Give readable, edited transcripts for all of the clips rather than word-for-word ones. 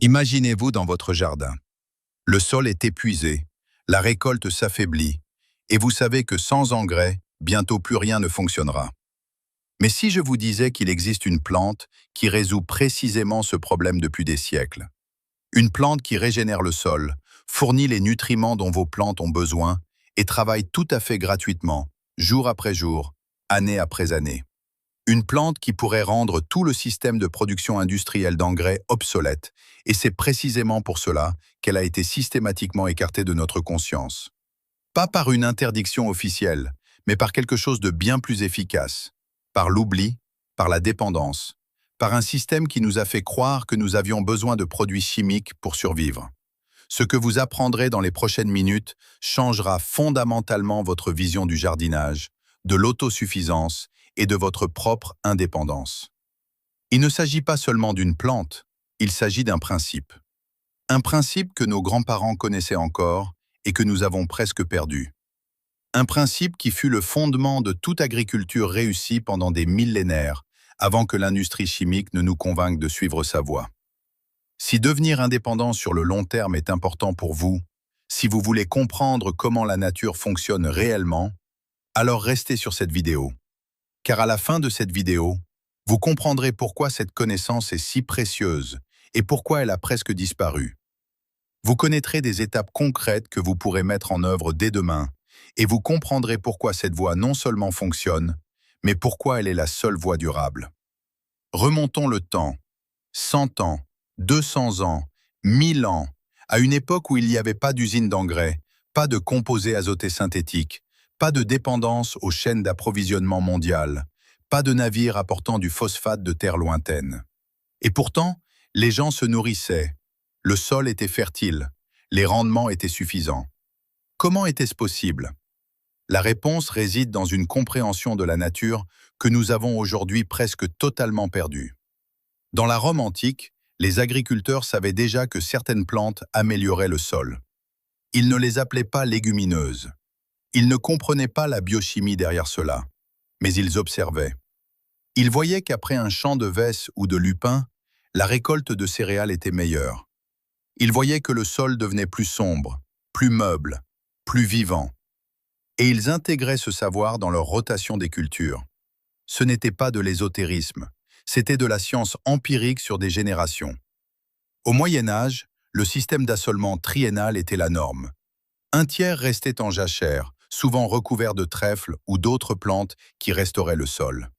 Imaginez-vous dans votre jardin. Le sol est épuisé, la récolte s'affaiblit, et vous savez que sans engrais, bientôt plus rien ne fonctionnera. Mais si je vous disais qu'il existe une plante qui résout précisément ce problème depuis des siècles, une plante qui régénère le sol, fournit les nutriments dont vos plantes ont besoin et travaille tout à fait gratuitement, jour après jour, année après année. Une plante qui pourrait rendre tout le système de production industrielle d'engrais obsolète, et c'est précisément pour cela qu'elle a été systématiquement écartée de notre conscience. Pas par une interdiction officielle, mais par quelque chose de bien plus efficace, par l'oubli, par la dépendance, par un système qui nous a fait croire que nous avions besoin de produits chimiques pour survivre. Ce que vous apprendrez dans les prochaines minutes changera fondamentalement votre vision du jardinage, de l'autosuffisance et de votre propre indépendance. Il ne s'agit pas seulement d'une plante, il s'agit d'un principe. Un principe que nos grands-parents connaissaient encore et que nous avons presque perdu. Un principe qui fut le fondement de toute agriculture réussie pendant des millénaires, avant que l'industrie chimique ne nous convainque de suivre sa voie. Si devenir indépendant sur le long terme est important pour vous, si vous voulez comprendre comment la nature fonctionne réellement, alors restez sur cette vidéo. Car à la fin de cette vidéo, vous comprendrez pourquoi cette connaissance est si précieuse et pourquoi elle a presque disparu. Vous connaîtrez des étapes concrètes que vous pourrez mettre en œuvre dès demain et vous comprendrez pourquoi cette voie non seulement fonctionne, mais pourquoi elle est la seule voie durable. Remontons le temps, 100 ans, 200 ans, 1000 ans, à une époque où il n'y avait pas d'usine d'engrais, pas de composés azotés synthétiques, pas de dépendance aux chaînes d'approvisionnement mondiales, pas de navires apportant du phosphate de terres lointaines. Et pourtant, les gens se nourrissaient, le sol était fertile, les rendements étaient suffisants. Comment était-ce possible? La réponse réside dans une compréhension de la nature que nous avons aujourd'hui presque totalement perdue. Dans la Rome antique, les agriculteurs savaient déjà que certaines plantes amélioraient le sol. Ils ne les appelaient pas légumineuses. Ils ne comprenaient pas la biochimie derrière cela, mais ils observaient. Ils voyaient qu'après un champ de vesses ou de lupins, la récolte de céréales était meilleure. Ils voyaient que le sol devenait plus sombre, plus meuble, plus vivant. Et ils intégraient ce savoir dans leur rotation des cultures. Ce n'était pas de l'ésotérisme, c'était de la science empirique sur des générations. Au Moyen Âge, le système d'assolement triennal était la norme. Un tiers restait en jachère, souvent recouvert de trèfle ou d'autres plantes qui restauraient le sol.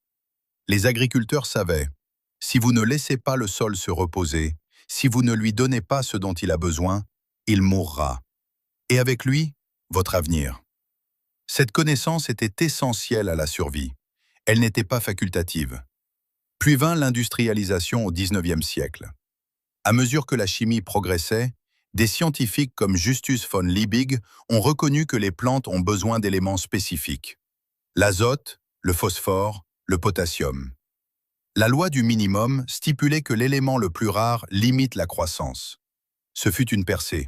Les agriculteurs savaient, si vous ne laissez pas le sol se reposer, si vous ne lui donnez pas ce dont il a besoin, il mourra. Et avec lui, votre avenir. Cette connaissance était essentielle à la survie. Elle n'était pas facultative. Puis vint l'industrialisation au XIXe siècle. À mesure que la chimie progressait, des scientifiques comme Justus von Liebig ont reconnu que les plantes ont besoin d'éléments spécifiques. L'azote, le phosphore, le potassium. La loi du minimum stipulait que l'élément le plus rare limite la croissance. Ce fut une percée.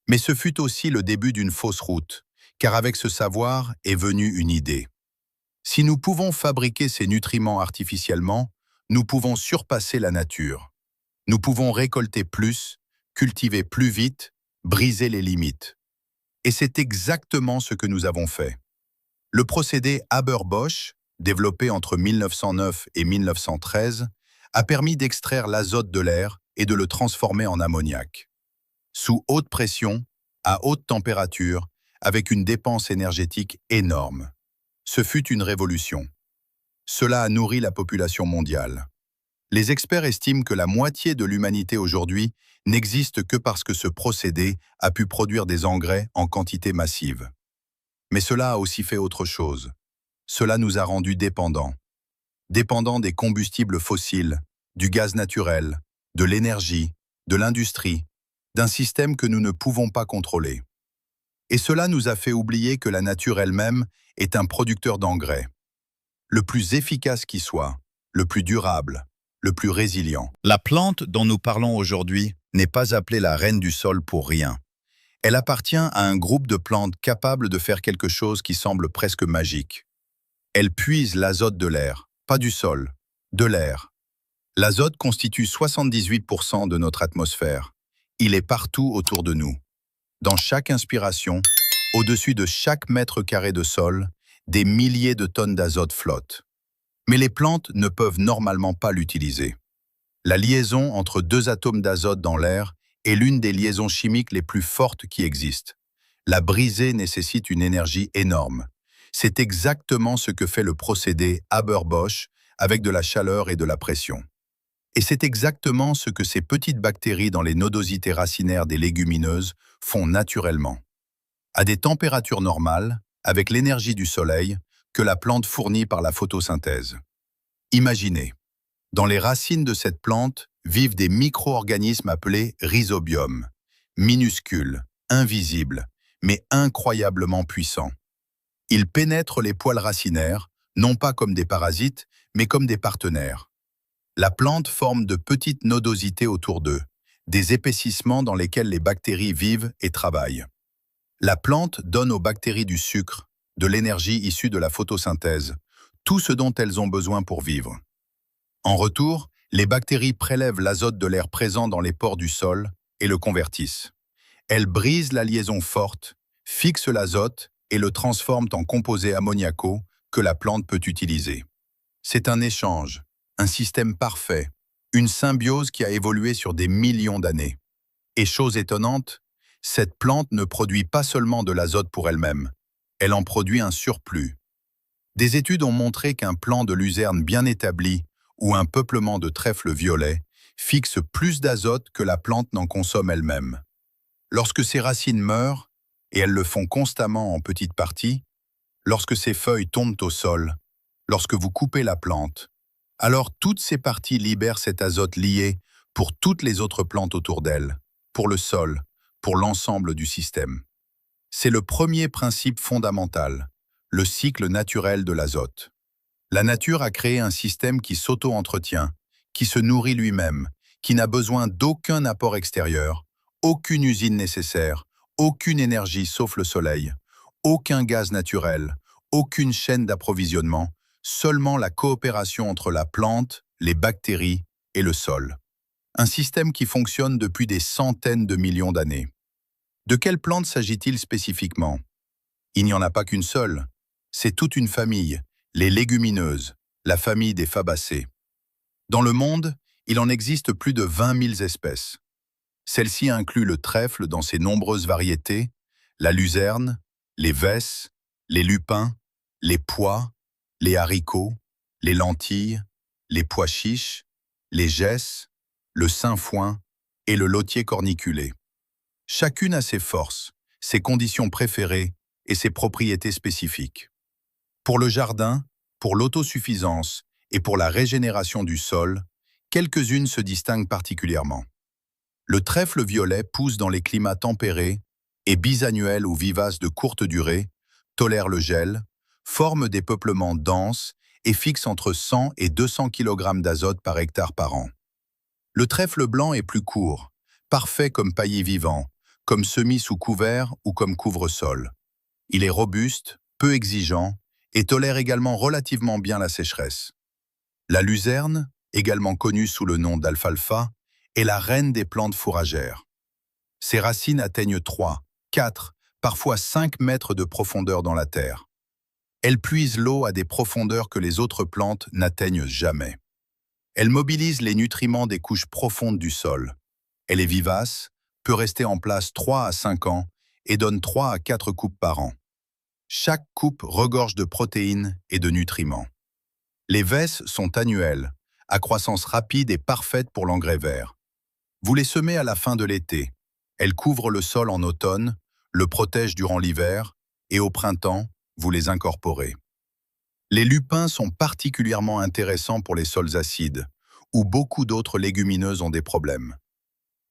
Mais ce fut aussi le début d'une fausse route, car avec ce savoir est venue une idée. Si nous pouvons fabriquer ces nutriments artificiellement, nous pouvons surpasser la nature. Nous pouvons récolter plus, cultiver plus vite, briser les limites. Et c'est exactement ce que nous avons fait. Le procédé Haber-Bosch, développé entre 1909 et 1913, a permis d'extraire l'azote de l'air et de le transformer en ammoniac. Sous haute pression, à haute température, avec une dépense énergétique énorme. Ce fut une révolution. Cela a nourri la population mondiale. Les experts estiment que la moitié de l'humanité aujourd'hui n'existe que parce que ce procédé a pu produire des engrais en quantité massive. Mais cela a aussi fait autre chose. Cela nous a rendus dépendants. Dépendants des combustibles fossiles, du gaz naturel, de l'énergie, de l'industrie, d'un système que nous ne pouvons pas contrôler. Et cela nous a fait oublier que la nature elle-même est un producteur d'engrais. Le plus efficace qui soit, le plus durable, le plus résilient. La plante dont nous parlons aujourd'hui n'est pas appelée la reine du sol pour rien. Elle appartient à un groupe de plantes capables de faire quelque chose qui semble presque magique. Elle puise l'azote de l'air, pas du sol, de l'air. L'azote constitue 78% de notre atmosphère. Il est partout autour de nous. Dans chaque inspiration, au-dessus de chaque mètre carré de sol, des milliers de tonnes d'azote flottent. Mais les plantes ne peuvent normalement pas l'utiliser. La liaison entre deux atomes d'azote dans l'air est l'une des liaisons chimiques les plus fortes qui existent. La briser nécessite une énergie énorme. C'est exactement ce que fait le procédé Haber-Bosch avec de la chaleur et de la pression. Et c'est exactement ce que ces petites bactéries dans les nodosités racinaires des légumineuses font naturellement. À des températures normales, avec l'énergie du soleil, que la plante fournit par la photosynthèse. Imaginez, dans les racines de cette plante vivent des micro-organismes appelés rhizobiums, minuscules, invisibles, mais incroyablement puissants. Ils pénètrent les poils racinaires, non pas comme des parasites, mais comme des partenaires. La plante forme de petites nodosités autour d'eux, des épaississements dans lesquels les bactéries vivent et travaillent. La plante donne aux bactéries du sucre, de l'énergie issue de la photosynthèse, tout ce dont elles ont besoin pour vivre. En retour, les bactéries prélèvent l'azote de l'air présent dans les pores du sol et le convertissent. Elles brisent la liaison forte, fixent l'azote et le transforment en composés ammoniacaux que la plante peut utiliser. C'est un échange, un système parfait, une symbiose qui a évolué sur des millions d'années. Et chose étonnante, cette plante ne produit pas seulement de l'azote pour elle-même, elle en produit un surplus. Des études ont montré qu'un plant de luzerne bien établi ou un peuplement de trèfle violet fixe plus d'azote que la plante n'en consomme elle-même. Lorsque ses racines meurent, et elles le font constamment en petites parties, lorsque ses feuilles tombent au sol, lorsque vous coupez la plante, alors toutes ces parties libèrent cet azote lié pour toutes les autres plantes autour d'elles, pour le sol, pour l'ensemble du système. C'est le premier principe fondamental, le cycle naturel de l'azote. La nature a créé un système qui s'auto-entretient, qui se nourrit lui-même, qui n'a besoin d'aucun apport extérieur, aucune usine nécessaire, aucune énergie sauf le soleil, aucun gaz naturel, aucune chaîne d'approvisionnement, seulement la coopération entre la plante, les bactéries et le sol. Un système qui fonctionne depuis des centaines de millions d'années. De quelle plante s'agit-il spécifiquement? Il n'y en a pas qu'une seule. C'est toute une famille, les légumineuses, la famille des fabacées. Dans le monde, il en existe plus de 20 000 espèces. Celle-ci inclut le trèfle dans ses nombreuses variétés, la luzerne, les vesses, les lupins, les pois, les haricots, les lentilles, les pois chiches, les gesses, le sainfoin et le lotier corniculé. Chacune a ses forces, ses conditions préférées et ses propriétés spécifiques. Pour le jardin, pour l'autosuffisance et pour la régénération du sol, quelques-unes se distinguent particulièrement. Le trèfle violet pousse dans les climats tempérés et bisannuels ou vivaces de courte durée, tolère le gel, forme des peuplements denses et fixe entre 100 et 200 kg d'azote par hectare par an. Le trèfle blanc est plus court, parfait comme paillis vivant, comme semis sous couvert ou comme couvre-sol. Il est robuste, peu exigeant et tolère également relativement bien la sécheresse. La luzerne, également connue sous le nom d'alfalfa, est la reine des plantes fourragères. Ses racines atteignent 3, 4, parfois 5 mètres de profondeur dans la terre. Elle puise l'eau à des profondeurs que les autres plantes n'atteignent jamais. Elle mobilise les nutriments des couches profondes du sol. Elle est vivace, peut rester en place 3 à 5 ans et donne 3 à 4 coupes par an. Chaque coupe regorge de protéines et de nutriments. Les vesses sont annuelles, à croissance rapide et parfaite pour l'engrais vert. Vous les semez à la fin de l'été. Elles couvrent le sol en automne, le protègent durant l'hiver et au printemps, vous les incorporez. Les lupins sont particulièrement intéressants pour les sols acides, où beaucoup d'autres légumineuses ont des problèmes.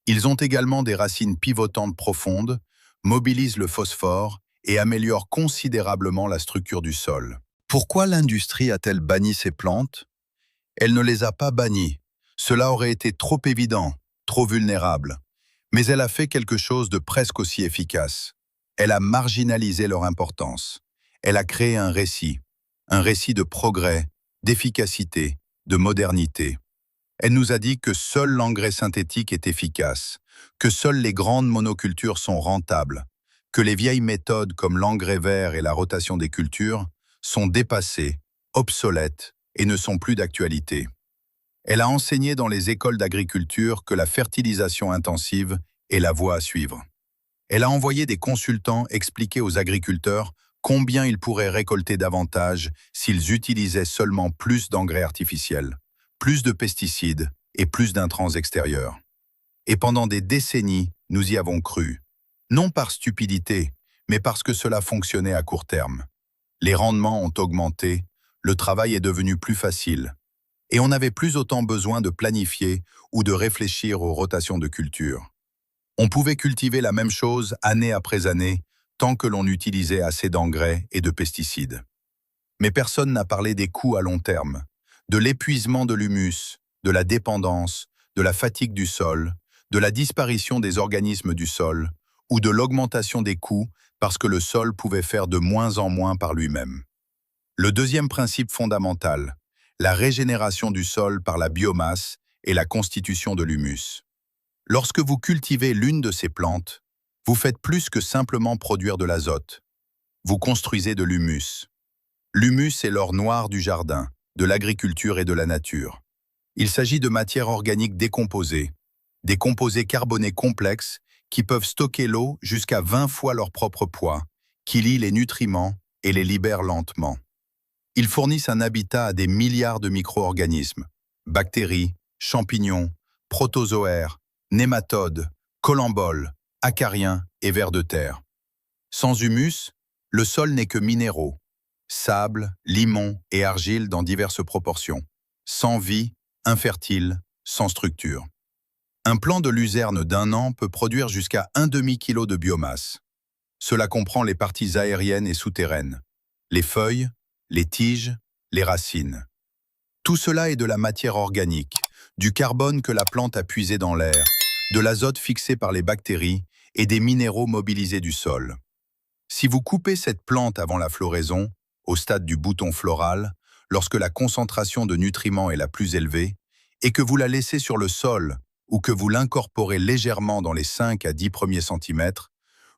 Ils ont également des racines pivotantes profondes, mobilisent le phosphore et améliorent considérablement la structure du sol. Pourquoi l'industrie a-t-elle banni ces plantes? Elle ne les a pas bannies. Cela aurait été trop évident, trop vulnérable. Mais elle a fait quelque chose de presque aussi efficace. Elle a marginalisé leur importance. Elle a créé un récit de progrès, d'efficacité, de modernité. Elle nous a dit que seul l'engrais synthétique est efficace, que seules les grandes monocultures sont rentables, que les vieilles méthodes comme l'engrais vert et la rotation des cultures sont dépassées, obsolètes et ne sont plus d'actualité. Elle a enseigné dans les écoles d'agriculture que la fertilisation intensive est la voie à suivre. Elle a envoyé des consultants expliquer aux agriculteurs combien ils pourraient récolter davantage s'ils utilisaient seulement plus d'engrais artificiels, plus de pesticides et plus d'intrants extérieurs. Et pendant des décennies, nous y avons cru. Non par stupidité, mais parce que cela fonctionnait à court terme. Les rendements ont augmenté, le travail est devenu plus facile. Et on n'avait plus autant besoin de planifier ou de réfléchir aux rotations de culture. On pouvait cultiver la même chose année après année, tant que l'on utilisait assez d'engrais et de pesticides. Mais personne n'a parlé des coûts à long terme, de l'épuisement de l'humus, de la dépendance, de la fatigue du sol, de la disparition des organismes du sol, ou de l'augmentation des coûts parce que le sol pouvait faire de moins en moins par lui-même. Le deuxième principe fondamental, la régénération du sol par la biomasse et la constitution de l'humus. Lorsque vous cultivez l'une de ces plantes, vous faites plus que simplement produire de l'azote. Vous construisez de l'humus. L'humus est l'or noir du jardin, de l'agriculture et de la nature. Il s'agit de matières organiques décomposées, des composés carbonés complexes qui peuvent stocker l'eau jusqu'à 20 fois leur propre poids, qui lient les nutriments et les libèrent lentement. Ils fournissent un habitat à des milliards de micro-organismes, bactéries, champignons, protozoaires, nématodes, colamboles, acariens et vers de terre. Sans humus, le sol n'est que minéraux, sable, limon et argile dans diverses proportions, sans vie, infertile, sans structure. Un plant de luzerne d'1 an peut produire jusqu'à 1 demi-kilo de biomasse. Cela comprend les parties aériennes et souterraines, les feuilles, les tiges, les racines. Tout cela est de la matière organique, du carbone que la plante a puisé dans l'air, de l'azote fixé par les bactéries et des minéraux mobilisés du sol. Si vous coupez cette plante avant la floraison, au stade du bouton floral, lorsque la concentration de nutriments est la plus élevée, et que vous la laissez sur le sol ou que vous l'incorporez légèrement dans les 5 à 10 premiers centimètres,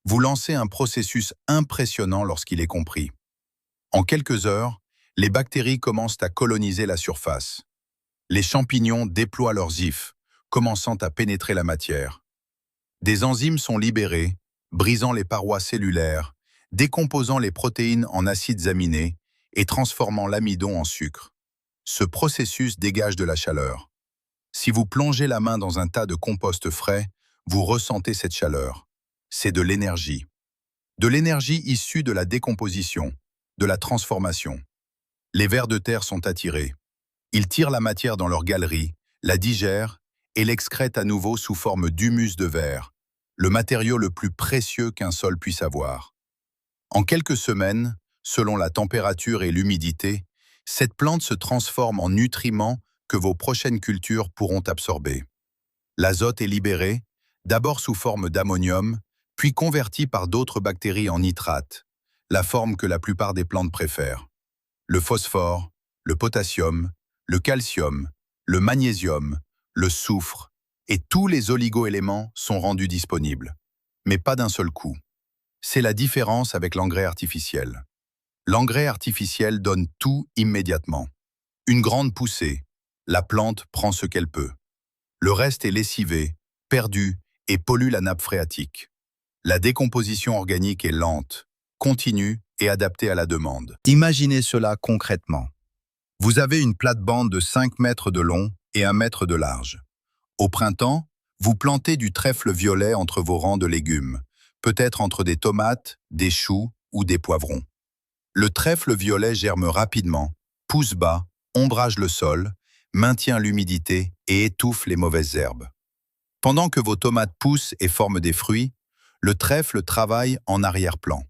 vous lancez un processus impressionnant lorsqu'il est compris. En quelques heures, les bactéries commencent à coloniser la surface. Les champignons déploient leurs ifs, commençant à pénétrer la matière. Des enzymes sont libérées, brisant les parois cellulaires, décomposant les protéines en acides aminés et transformant l'amidon en sucre. Ce processus dégage de la chaleur. Si vous plongez la main dans un tas de compost frais, vous ressentez cette chaleur. C'est de l'énergie. De l'énergie issue de la décomposition, de la transformation. Les vers de terre sont attirés. Ils tirent la matière dans leur galerie, la digèrent et l'excrètent à nouveau sous forme d'humus de verre, le matériau le plus précieux qu'un sol puisse avoir. En quelques semaines, selon la température et l'humidité, cette plante se transforme en nutriments que vos prochaines cultures pourront absorber. L'azote est libéré, d'abord sous forme d'ammonium, puis converti par d'autres bactéries en nitrate, la forme que la plupart des plantes préfèrent. Le phosphore, le potassium, le calcium, le magnésium, le soufre et tous les oligo-éléments sont rendus disponibles. Mais pas d'un seul coup. C'est la différence avec l'engrais artificiel. L'engrais artificiel donne tout immédiatement. Une grande poussée, la plante prend ce qu'elle peut. Le reste est lessivé, perdu et pollue la nappe phréatique. La décomposition organique est lente, continue et adaptée à la demande. Imaginez cela concrètement. Vous avez une plate-bande de 5 mètres de long et 1 mètre de large. Au printemps, vous plantez du trèfle violet entre vos rangs de légumes, peut-être entre des tomates, des choux ou des poivrons. Le trèfle violet germe rapidement, pousse bas, ombrage le sol, maintient l'humidité et étouffe les mauvaises herbes. Pendant que vos tomates poussent et forment des fruits, le trèfle travaille en arrière-plan.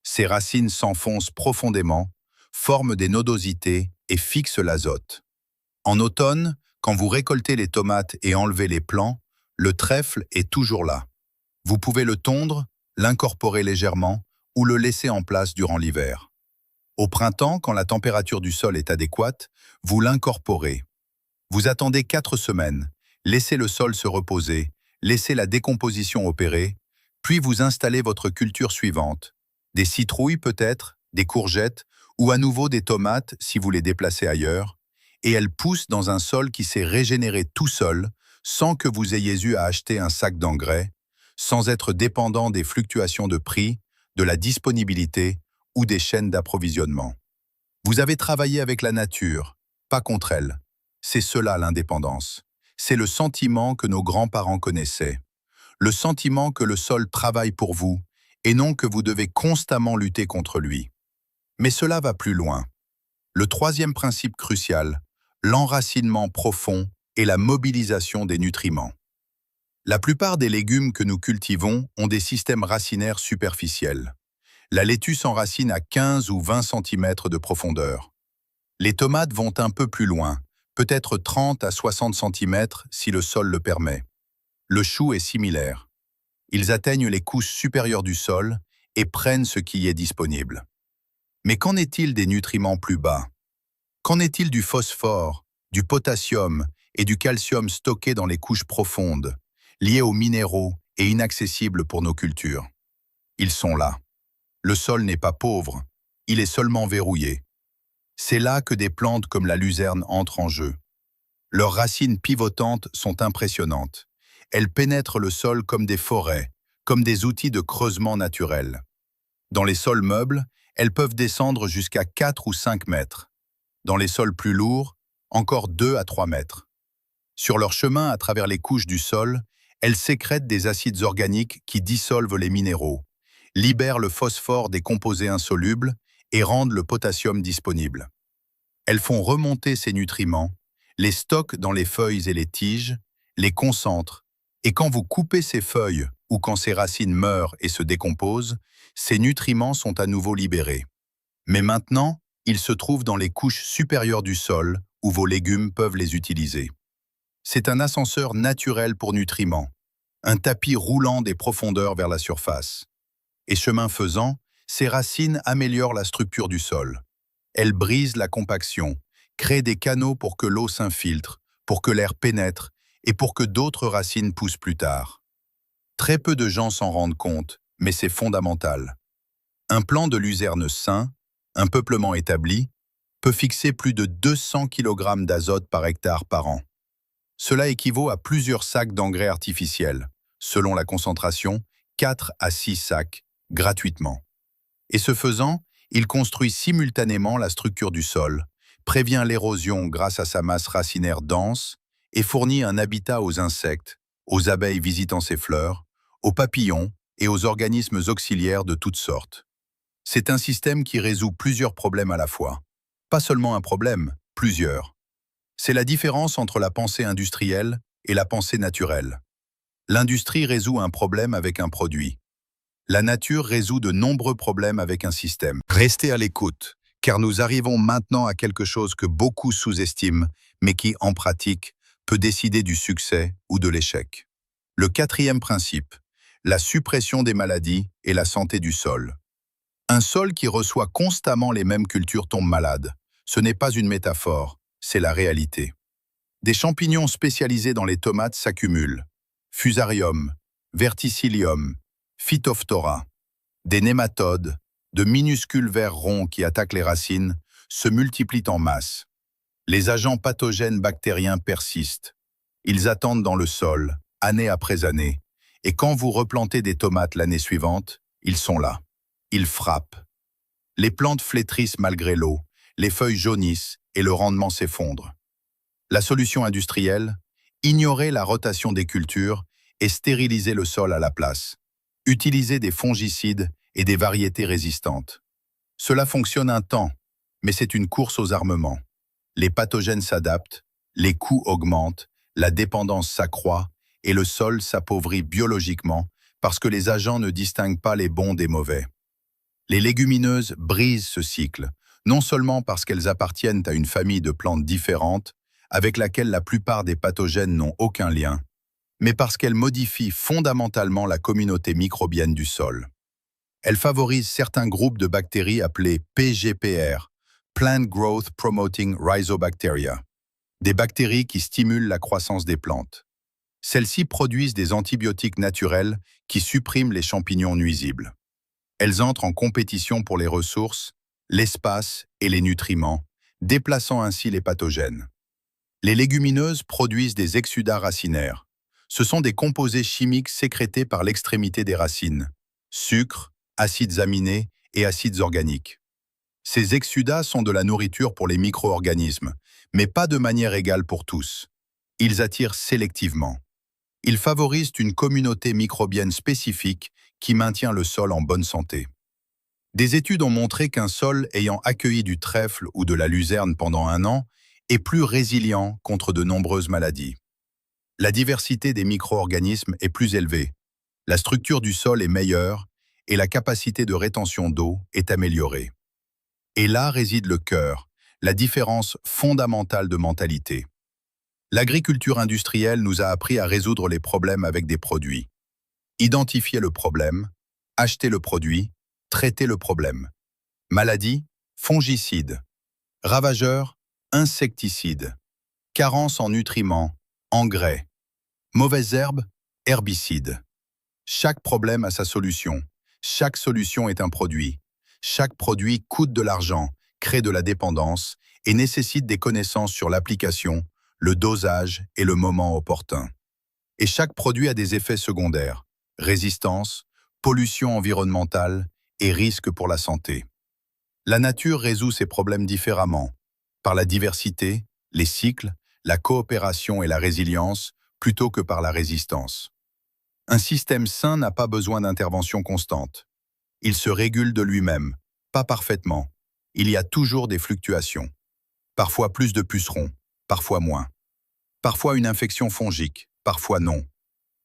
Ses racines s'enfoncent profondément, forment des nodosités et fixent l'azote. En automne, quand vous récoltez les tomates et enlevez les plants, le trèfle est toujours là. Vous pouvez le tondre, l'incorporer légèrement ou le laisser en place durant l'hiver. Au printemps, quand la température du sol est adéquate, vous l'incorporez. Vous attendez 4 semaines, laissez le sol se reposer, laissez la décomposition opérer, puis vous installez votre culture suivante. Des citrouilles peut-être, des courgettes, ou à nouveau des tomates si vous les déplacez ailleurs, et elles poussent dans un sol qui s'est régénéré tout seul, sans que vous ayez eu à acheter un sac d'engrais, sans être dépendant des fluctuations de prix, de la disponibilité ou des chaînes d'approvisionnement. Vous avez travaillé avec la nature, pas contre elle. C'est cela l'indépendance. C'est le sentiment que nos grands-parents connaissaient. Le sentiment que le sol travaille pour vous, et non que vous devez constamment lutter contre lui. Mais cela va plus loin. Le troisième principe crucial, l'enracinement profond et la mobilisation des nutriments. La plupart des légumes que nous cultivons ont des systèmes racinaires superficiels. La laitue s'enracine à 15 ou 20 cm de profondeur. Les tomates vont un peu plus loin, peut-être 30 à 60 cm si le sol le permet. Le chou est similaire. Ils atteignent les couches supérieures du sol et prennent ce qui y est disponible. Mais qu'en est-il des nutriments plus bas? Qu'en est-il du phosphore, du potassium et du calcium stockés dans les couches profondes, liés aux minéraux et inaccessibles pour nos cultures? Ils sont là. Le sol n'est pas pauvre, il est seulement verrouillé. C'est là que des plantes comme la luzerne entrent en jeu. Leurs racines pivotantes sont impressionnantes. Elles pénètrent le sol comme des forêts, comme des outils de creusement naturel. Dans les sols meubles, elles peuvent descendre jusqu'à 4 ou 5 mètres. Dans les sols plus lourds, encore 2 à 3 mètres. Sur leur chemin à travers les couches du sol, elles sécrètent des acides organiques qui dissolvent les minéraux, libèrent le phosphore des composés insolubles et rendent le potassium disponible. Elles font remonter ces nutriments, les stockent dans les feuilles et les tiges, les concentrent, et quand vous coupez ces feuilles ou quand ces racines meurent et se décomposent, ces nutriments sont à nouveau libérés. Mais maintenant, ils se trouvent dans les couches supérieures du sol où vos légumes peuvent les utiliser. C'est un ascenseur naturel pour nutriments, un tapis roulant des profondeurs vers la surface. Et chemin faisant, ces racines améliorent la structure du sol. Elles brisent la compaction, créent des canaux pour que l'eau s'infiltre, pour que l'air pénètre et pour que d'autres racines poussent plus tard. Très peu de gens s'en rendent compte, mais c'est fondamental. Un plant de luzerne sain, un peuplement établi, peut fixer plus de 200 kg d'azote par hectare par an. Cela équivaut à plusieurs sacs d'engrais artificiels, selon la concentration, 4 à 6 sacs, gratuitement. Et ce faisant, il construit simultanément la structure du sol, prévient l'érosion grâce à sa masse racinaire dense et fournit un habitat aux insectes, aux abeilles visitant ses fleurs, aux papillons et aux organismes auxiliaires de toutes sortes. C'est un système qui résout plusieurs problèmes à la fois. Pas seulement un problème, plusieurs. C'est la différence entre la pensée industrielle et la pensée naturelle. L'industrie résout un problème avec un produit. La nature résout de nombreux problèmes avec un système. Restez à l'écoute, car nous arrivons maintenant à quelque chose que beaucoup sous-estiment, mais qui, en pratique, peut décider du succès ou de l'échec. Le quatrième principe, la suppression des maladies et la santé du sol. Un sol qui reçoit constamment les mêmes cultures tombe malade. Ce n'est pas une métaphore, c'est la réalité. Des champignons spécialisés dans les tomates s'accumulent. Fusarium, Verticillium, Phytophthora. Des nématodes, de minuscules vers ronds qui attaquent les racines, se multiplient en masse. Les agents pathogènes bactériens persistent. Ils attendent dans le sol, année après année, et quand vous replantez des tomates l'année suivante, ils sont là. Ils frappent. Les plantes flétrissent malgré l'eau, les feuilles jaunissent et le rendement s'effondre. La solution industrielle, ignorer la rotation des cultures et stériliser le sol à la place. Utiliser des fongicides et des variétés résistantes. Cela fonctionne un temps, mais c'est une course aux armements. Les pathogènes s'adaptent, les coûts augmentent, la dépendance s'accroît et le sol s'appauvrit biologiquement parce que les agents ne distinguent pas les bons des mauvais. Les légumineuses brisent ce cycle, non seulement parce qu'elles appartiennent à une famille de plantes différentes, avec laquelle la plupart des pathogènes n'ont aucun lien, mais parce qu'elles modifient fondamentalement la communauté microbienne du sol. Elles favorisent certains groupes de bactéries appelés PGPR, Plant Growth Promoting Rhizobacteria. des bactéries qui stimulent la croissance des plantes. Celles-ci produisent des antibiotiques naturels qui suppriment les champignons nuisibles. Elles entrent en compétition pour les ressources, l'espace et les nutriments, déplaçant ainsi les pathogènes. Les légumineuses produisent des exsudats racinaires. Ce sont des composés chimiques sécrétés par l'extrémité des racines, sucres, acides aminés et acides organiques. Ces exsudats sont de la nourriture pour les micro-organismes, mais pas de manière égale pour tous. Ils attirent sélectivement. Ils favorisent une communauté microbienne spécifique qui maintient le sol en bonne santé. Des études ont montré qu'un sol ayant accueilli du trèfle ou de la luzerne pendant 1 an est plus résilient contre de nombreuses maladies. La diversité des micro-organismes est plus élevée, la structure du sol est meilleure et la capacité de rétention d'eau est améliorée. Et là réside le cœur, la différence fondamentale de mentalité. L'agriculture industrielle nous a appris à résoudre les problèmes avec des produits. Identifier le problème, acheter le produit, traiter le problème. Maladie, fongicides. Ravageurs, insecticides. Carence en nutriments, engrais. Mauvaises herbes, herbicides. Chaque problème a sa solution. Chaque solution est un produit. Chaque produit coûte de l'argent, crée de la dépendance et nécessite des connaissances sur l'application, le dosage et le moment opportun. Et chaque produit a des effets secondaires, résistance, pollution environnementale et risques pour la santé. La nature résout ces problèmes différemment, par la diversité, les cycles, la coopération et la résilience, plutôt que par la résistance. Un système sain n'a pas besoin d'intervention constante. Il se régule de lui-même, pas parfaitement. Il y a toujours des fluctuations. Parfois plus de pucerons, parfois moins. Parfois une infection fongique, parfois non.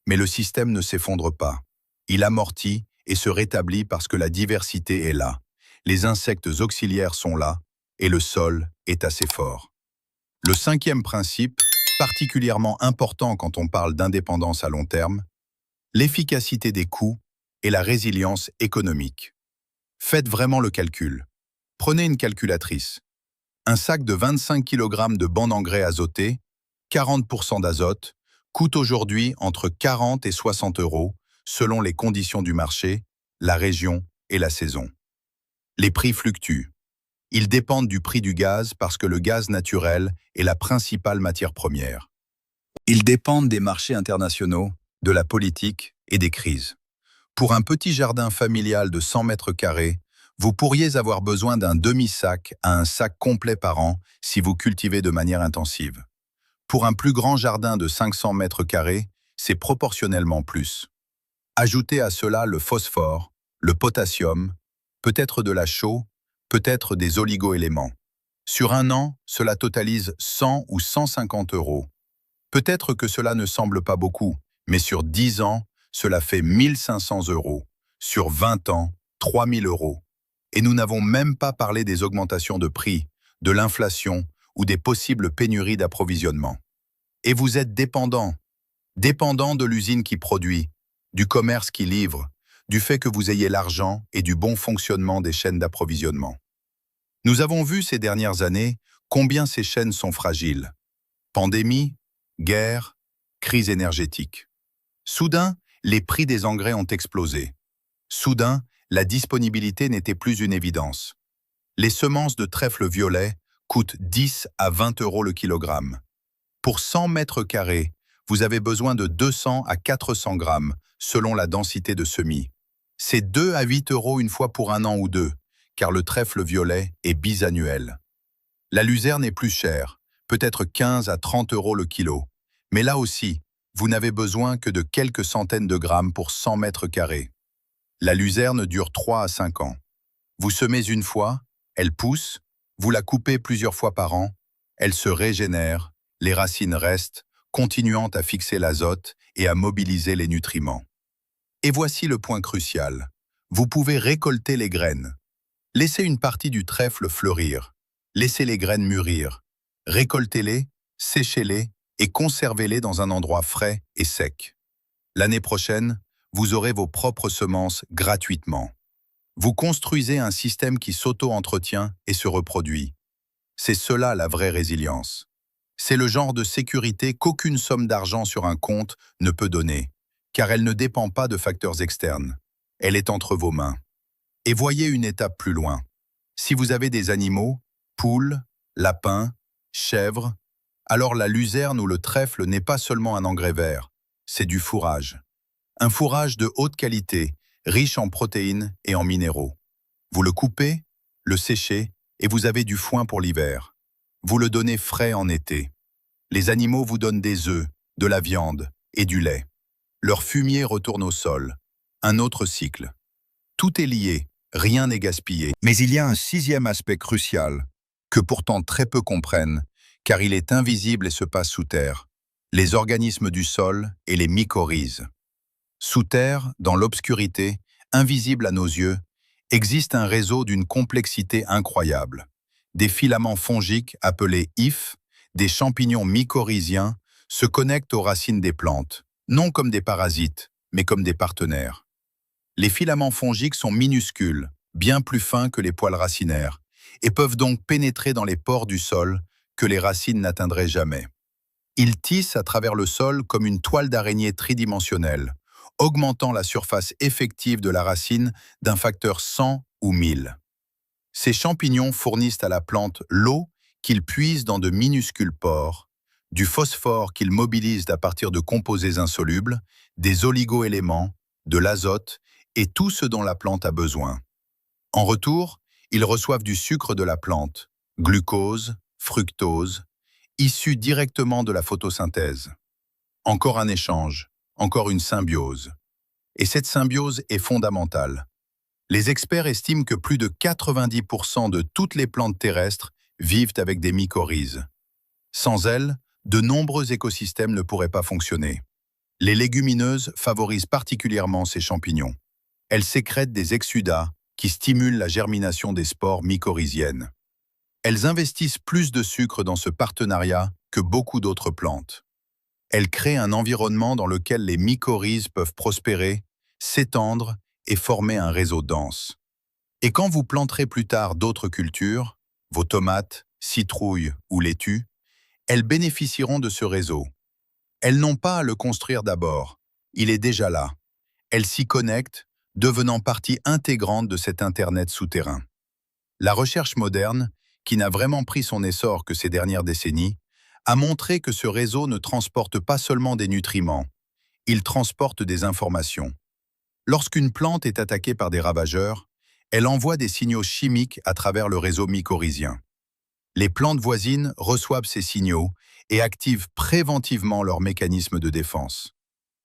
Mais le système ne s'effondre pas. Il amortit et se rétablit parce que la diversité est là. Les insectes auxiliaires sont là et le sol est assez fort. Le 5e principe, particulièrement important quand on parle d'indépendance à long terme, l'efficacité des coûts et la résilience économique. Faites vraiment le calcul. Prenez une calculatrice. Un sac de 25 kg de banc d'engrais azoté, 40% d'azote, coûte aujourd'hui entre 40 et 60 € selon les conditions du marché, la région et la saison. Les prix fluctuent. Ils dépendent du prix du gaz parce que le gaz naturel est la principale matière première. Ils dépendent des marchés internationaux, de la politique et des crises. Pour un petit jardin familial de 100 mètres carrés, vous pourriez avoir besoin d'un demi-sac à un sac complet par an si vous cultivez de manière intensive. Pour un plus grand jardin de 500 mètres carrés, c'est proportionnellement plus. Ajoutez à cela le phosphore, le potassium, peut-être de la chaux, peut-être des oligo-éléments. Sur 1 an, cela totalise 100 ou 150 €. Peut-être que cela ne semble pas beaucoup, mais sur 10 ans, cela fait 1 500 €. Sur 20 ans, 3 000 €. Et nous n'avons même pas parlé des augmentations de prix, de l'inflation ou des possibles pénuries d'approvisionnement. Et vous êtes dépendant de l'usine qui produit, du commerce qui livre, du fait que vous ayez l'argent et du bon fonctionnement des chaînes d'approvisionnement. Nous avons vu ces dernières années combien ces chaînes sont fragiles. Pandémie, guerre, crise énergétique. Soudain, les prix des engrais ont explosé. Soudain, la disponibilité n'était plus une évidence. Les semences de trèfle violet coûtent 10 à 20 € le kilogramme. Pour 100 mètres carrés, vous avez besoin de 200 à 400 grammes, selon la densité de semis. C'est 2 à 8 € une fois pour 1 an ou 2, car le trèfle violet est bisannuel. La luzerne est plus chère, peut-être 15 à 30 € le kilo, mais là aussi, vous n'avez besoin que de quelques centaines de grammes pour 100 mètres carrés. La luzerne dure 3 à 5 ans. Vous semez une fois, elle pousse, vous la coupez plusieurs fois par an, elle se régénère, les racines restent, continuant à fixer l'azote et à mobiliser les nutriments. Et voici le point crucial. Vous pouvez récolter les graines. Laissez une partie du trèfle fleurir. Laissez les graines mûrir. Récoltez-les, séchez-les et conservez-les dans un endroit frais et sec. L'année prochaine, vous aurez vos propres semences gratuitement. Vous construisez un système qui s'auto-entretient et se reproduit. C'est cela la vraie résilience. C'est le genre de sécurité qu'aucune somme d'argent sur un compte ne peut donner, car elle ne dépend pas de facteurs externes. Elle est entre vos mains. Et voyez une étape plus loin. Si vous avez des animaux, poules, lapins, chèvres, alors la luzerne ou le trèfle n'est pas seulement un engrais vert, c'est du fourrage. Un fourrage de haute qualité, riche en protéines et en minéraux. Vous le coupez, le séchez et vous avez du foin pour l'hiver. Vous le donnez frais en été. Les animaux vous donnent des œufs, de la viande et du lait. Leur fumier retourne au sol. Un autre cycle. Tout est lié, rien n'est gaspillé. Mais il y a un sixième aspect crucial, que pourtant très peu comprennent, car il est invisible et se passe sous terre. Les organismes du sol et les mycorhizes. Sous terre, dans l'obscurité, invisible à nos yeux, existe un réseau d'une complexité incroyable. Des filaments fongiques appelés hyphes, des champignons mycorhiziens, se connectent aux racines des plantes, non comme des parasites, mais comme des partenaires. Les filaments fongiques sont minuscules, bien plus fins que les poils racinaires, et peuvent donc pénétrer dans les pores du sol que les racines n'atteindraient jamais. Ils tissent à travers le sol comme une toile d'araignée tridimensionnelle, augmentant la surface effective de la racine d'un facteur 100 ou 1000. Ces champignons fournissent à la plante l'eau qu'ils puisent dans de minuscules pores, du phosphore qu'ils mobilisent à partir de composés insolubles, des oligoéléments, de l'azote et tout ce dont la plante a besoin. En retour, ils reçoivent du sucre de la plante, glucose, fructose, issus directement de la photosynthèse. Encore un échange, encore une symbiose. Et cette symbiose est fondamentale. Les experts estiment que plus de 90% de toutes les plantes terrestres vivent avec des mycorhizes. Sans elles, de nombreux écosystèmes ne pourraient pas fonctionner. Les légumineuses favorisent particulièrement ces champignons. Elles sécrètent des exsudats qui stimulent la germination des spores mycorhiziennes. Elles investissent plus de sucre dans ce partenariat que beaucoup d'autres plantes. Elles créent un environnement dans lequel les mycorhizes peuvent prospérer, s'étendre et former un réseau dense. Et quand vous planterez plus tard d'autres cultures, vos tomates, citrouilles ou laitues, elles bénéficieront de ce réseau. Elles n'ont pas à le construire d'abord, il est déjà là. Elles s'y connectent, devenant partie intégrante de cet Internet souterrain. La recherche moderne, qui n'a vraiment pris son essor que ces dernières décennies, a montré que ce réseau ne transporte pas seulement des nutriments, il transporte des informations. Lorsqu'une plante est attaquée par des ravageurs, elle envoie des signaux chimiques à travers le réseau mycorhizien. Les plantes voisines reçoivent ces signaux et activent préventivement leur mécanisme de défense.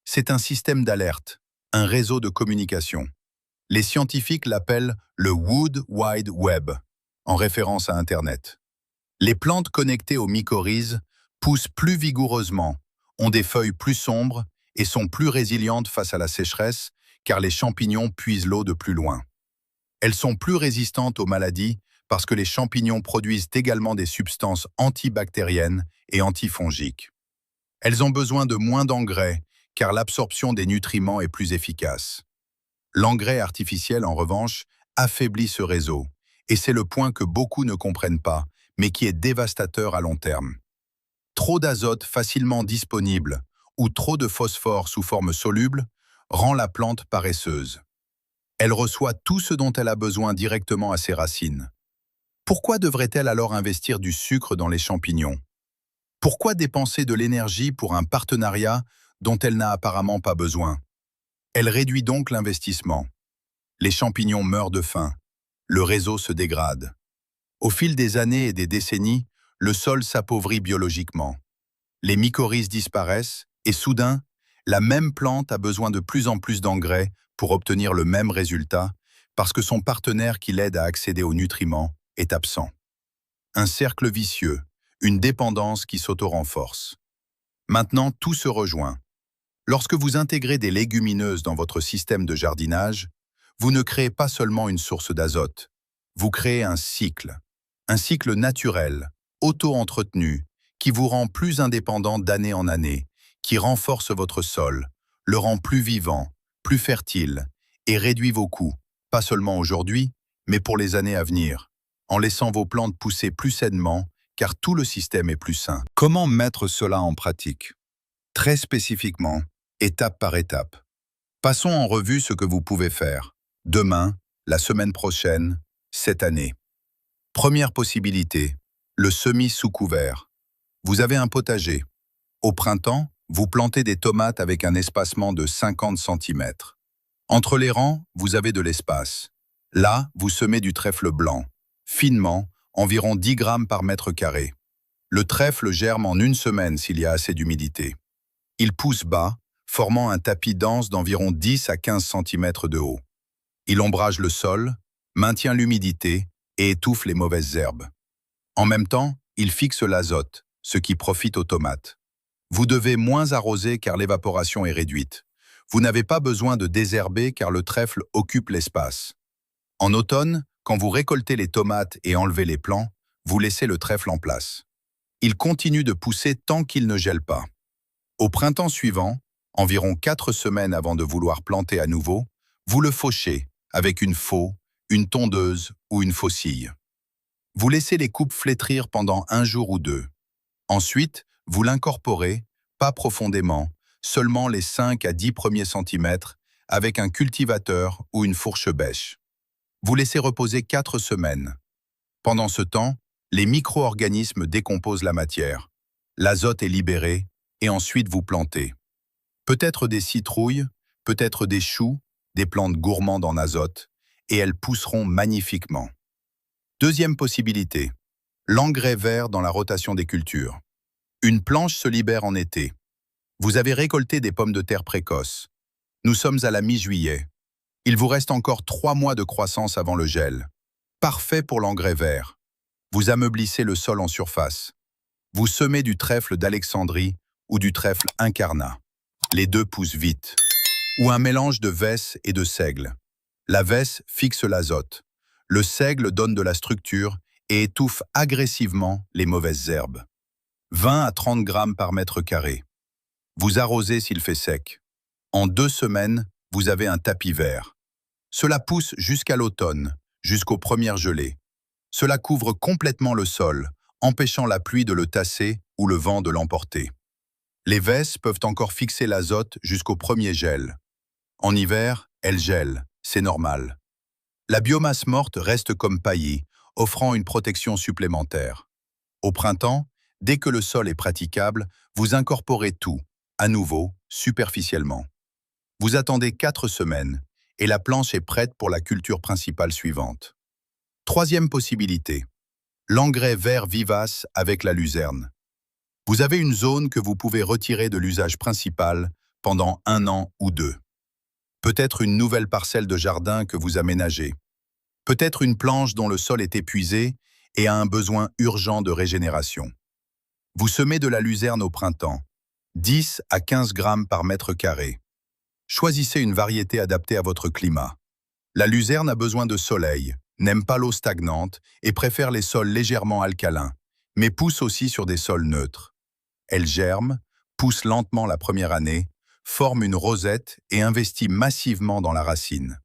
C'est un système d'alerte, un réseau de communication. Les scientifiques l'appellent le Wood Wide Web, en référence à Internet. Les plantes connectées aux mycorhizes poussent plus vigoureusement, ont des feuilles plus sombres et sont plus résilientes face à la sécheresse car les champignons puisent l'eau de plus loin. Elles sont plus résistantes aux maladies parce que les champignons produisent également des substances antibactériennes et antifongiques. Elles ont besoin de moins d'engrais car l'absorption des nutriments est plus efficace. L'engrais artificiel, en revanche, affaiblit ce réseau, et c'est le point que beaucoup ne comprennent pas, mais qui est dévastateur à long terme. Trop d'azote facilement disponible ou trop de phosphore sous forme soluble rend la plante paresseuse. Elle reçoit tout ce dont elle a besoin directement à ses racines. Pourquoi devrait-elle alors investir du sucre dans les champignons? Pourquoi dépenser de l'énergie pour un partenariat dont elle n'a apparemment pas besoin? Elle réduit donc l'investissement. Les champignons meurent de faim. Le réseau se dégrade. Au fil des années et des décennies, le sol s'appauvrit biologiquement. Les mycorhizes disparaissent et soudain, la même plante a besoin de plus en plus d'engrais pour obtenir le même résultat parce que son partenaire qui l'aide à accéder aux nutriments est absent. Un cercle vicieux, une dépendance qui s'auto-renforce. Maintenant, tout se rejoint. Lorsque vous intégrez des légumineuses dans votre système de jardinage, vous ne créez pas seulement une source d'azote, vous créez un cycle naturel, auto-entretenu, qui vous rend plus indépendant d'année en année, qui renforce votre sol, le rend plus vivant, plus fertile, et réduit vos coûts, pas seulement aujourd'hui, mais pour les années à venir, en laissant vos plantes pousser plus sainement, car tout le système est plus sain. Comment mettre cela en pratique? Très spécifiquement, étape par étape. Passons en revue ce que vous pouvez faire. Demain, la semaine prochaine, cette année. Première possibilité, le semis sous couvert. Vous avez un potager. Au printemps, vous plantez des tomates avec un espacement de 50 cm. Entre les rangs, vous avez de l'espace. Là, vous semez du trèfle blanc. Finement, environ 10 grammes par mètre carré. Le trèfle germe en une semaine s'il y a assez d'humidité. Il pousse bas, formant un tapis dense d'environ 10 à 15 cm de haut. Il ombrage le sol, maintient l'humidité et étouffe les mauvaises herbes. En même temps, il fixe l'azote, ce qui profite aux tomates. Vous devez moins arroser car l'évaporation est réduite. Vous n'avez pas besoin de désherber car le trèfle occupe l'espace. En automne, quand vous récoltez les tomates et enlevez les plants, vous laissez le trèfle en place. Il continue de pousser tant qu'il ne gèle pas. Au printemps suivant, environ 4 semaines avant de vouloir planter à nouveau, vous le fauchez avec une faux, une tondeuse ou une faucille. Vous laissez les coupes flétrir pendant 1 jour ou 2. Ensuite, vous l'incorporez, pas profondément, seulement les 5 à 10 premiers centimètres, avec un cultivateur ou une fourche bêche. Vous laissez reposer 4 semaines. Pendant ce temps, les micro-organismes décomposent la matière. L'azote est libéré et ensuite vous plantez. Peut-être des citrouilles, peut-être des choux, des plantes gourmandes en azote, et elles pousseront magnifiquement. Deuxième possibilité, l'engrais vert dans la rotation des cultures. Une planche se libère en été. Vous avez récolté des pommes de terre précoces. Nous sommes à la mi-juillet. Il vous reste encore 3 mois de croissance avant le gel. Parfait pour l'engrais vert. Vous ameublissez le sol en surface. Vous semez du trèfle d'Alexandrie ou du trèfle incarnat. Les deux poussent vite. Ou un mélange de vesse et de seigle. La vesse fixe l'azote. Le seigle donne de la structure et étouffe agressivement les mauvaises herbes. 20 à 30 grammes par mètre carré. Vous arrosez s'il fait sec. En 2 semaines, vous avez un tapis vert. Cela pousse jusqu'à l'automne, jusqu'aux premières gelées. Cela couvre complètement le sol, empêchant la pluie de le tasser ou le vent de l'emporter. Les vesses peuvent encore fixer l'azote jusqu'au premier gel. En hiver, elles gèlent, c'est normal. La biomasse morte reste comme paillie, offrant une protection supplémentaire. Au printemps, dès que le sol est praticable, vous incorporez tout, à nouveau, superficiellement. Vous attendez 4 semaines et la planche est prête pour la culture principale suivante. Troisième possibilité, l'engrais vert vivace avec la luzerne. Vous avez une zone que vous pouvez retirer de l'usage principal pendant 1 an ou 2. Peut-être une nouvelle parcelle de jardin que vous aménagez. Peut-être une planche dont le sol est épuisé et a un besoin urgent de régénération. Vous semez de la luzerne au printemps, 10 à 15 grammes par mètre carré. Choisissez une variété adaptée à votre climat. La luzerne a besoin de soleil, n'aime pas l'eau stagnante et préfère les sols légèrement alcalins, mais pousse aussi sur des sols neutres. Elle germe, pousse lentement la première année, forme une rosette et investit massivement dans la racine.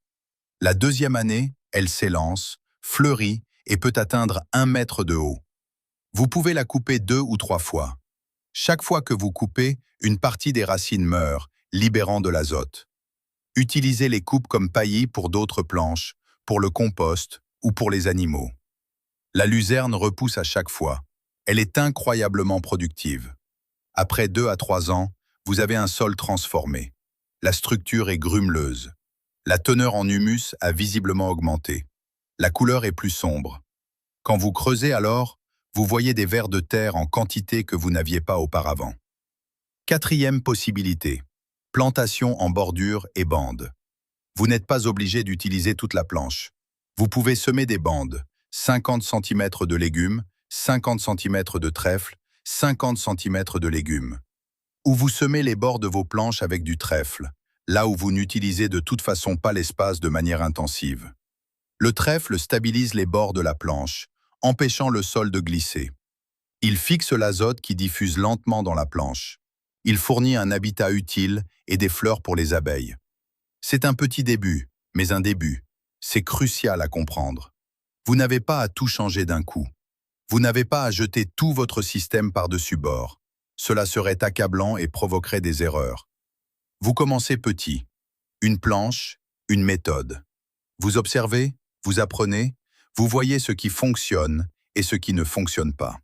La deuxième année, elle s'élance, fleurit et peut atteindre 1 mètre de haut. Vous pouvez la couper 2 ou 3 fois. Chaque fois que vous coupez, une partie des racines meurt, libérant de l'azote. Utilisez les coupes comme paillis pour d'autres planches, pour le compost ou pour les animaux. La luzerne repousse à chaque fois. Elle est incroyablement productive. Après 2 à 3 ans, vous avez un sol transformé. La structure est grumeleuse. La teneur en humus a visiblement augmenté. La couleur est plus sombre. Quand vous creusez alors, vous voyez des vers de terre en quantité que vous n'aviez pas auparavant. Quatrième possibilité, plantation en bordure et bandes. Vous n'êtes pas obligé d'utiliser toute la planche. Vous pouvez semer des bandes, 50 cm de légumes, 50 cm de trèfle, 50 cm de légumes. Ou vous semez les bords de vos planches avec du trèfle, là où vous n'utilisez de toute façon pas l'espace de manière intensive. Le trèfle stabilise les bords de la planche, empêchant le sol de glisser. Il fixe l'azote qui diffuse lentement dans la planche. Il fournit un habitat utile et des fleurs pour les abeilles. C'est un petit début, mais un début. C'est crucial à comprendre. Vous n'avez pas à tout changer d'un coup. Vous n'avez pas à jeter tout votre système par-dessus bord. Cela serait accablant et provoquerait des erreurs. Vous commencez petit. Une planche, une méthode. Vous observez, vous apprenez, vous voyez ce qui fonctionne et ce qui ne fonctionne pas.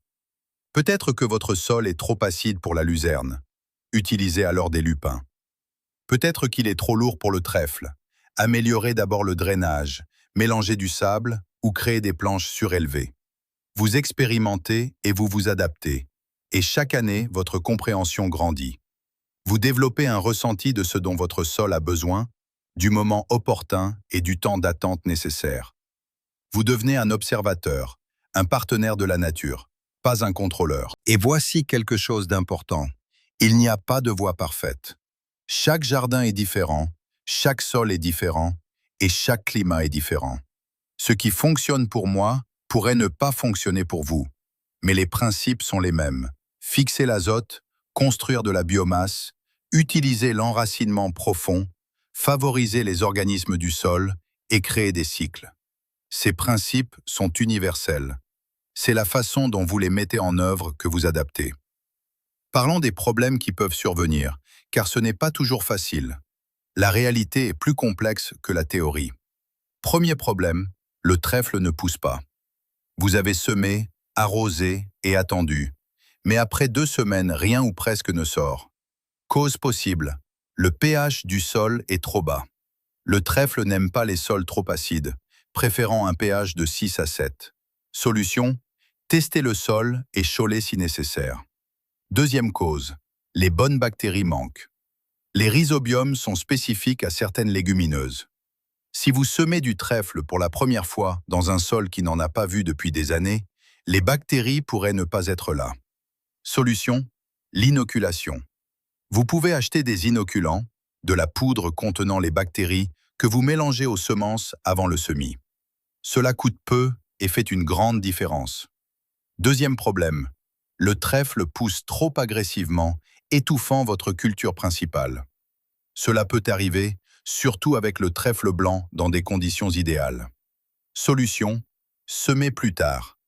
Peut-être que votre sol est trop acide pour la luzerne. Utilisez alors des lupins. Peut-être qu'il est trop lourd pour le trèfle. Améliorez d'abord le drainage, mélangez du sable ou créez des planches surélevées. Vous expérimentez et vous vous adaptez. Et chaque année, votre compréhension grandit. Vous développez un ressenti de ce dont votre sol a besoin, du moment opportun et du temps d'attente nécessaire. Vous devenez un observateur, un partenaire de la nature, pas un contrôleur. Et voici quelque chose d'important. Il n'y a pas de voie parfaite. Chaque jardin est différent, chaque sol est différent et chaque climat est différent. Ce qui fonctionne pour moi pourrait ne pas fonctionner pour vous. Mais les principes sont les mêmes. Fixer l'azote, construire de la biomasse, utiliser l'enracinement profond, favoriser les organismes du sol et créer des cycles. Ces principes sont universels. C'est la façon dont vous les mettez en œuvre que vous adaptez. Parlons des problèmes qui peuvent survenir, car ce n'est pas toujours facile. La réalité est plus complexe que la théorie. Premier problème, le trèfle ne pousse pas. Vous avez semé, arrosé et attendu. Mais après 2 semaines, rien ou presque ne sort. Cause possible, le pH du sol est trop bas. Le trèfle n'aime pas les sols trop acides, préférant un pH de 6 à 7. Solution, testez le sol et chaulez si nécessaire. Deuxième cause, les bonnes bactéries manquent. Les rhizobiums sont spécifiques à certaines légumineuses. Si vous semez du trèfle pour la première fois dans un sol qui n'en a pas vu depuis des années, les bactéries pourraient ne pas être là. Solution, l'inoculation. Vous pouvez acheter des inoculants, de la poudre contenant les bactéries que vous mélangez aux semences avant le semis. Cela coûte peu et fait une grande différence. Deuxième problème, le trèfle pousse trop agressivement, étouffant votre culture principale. Cela peut arriver, surtout avec le trèfle blanc dans des conditions idéales. Solution, semer plus tard.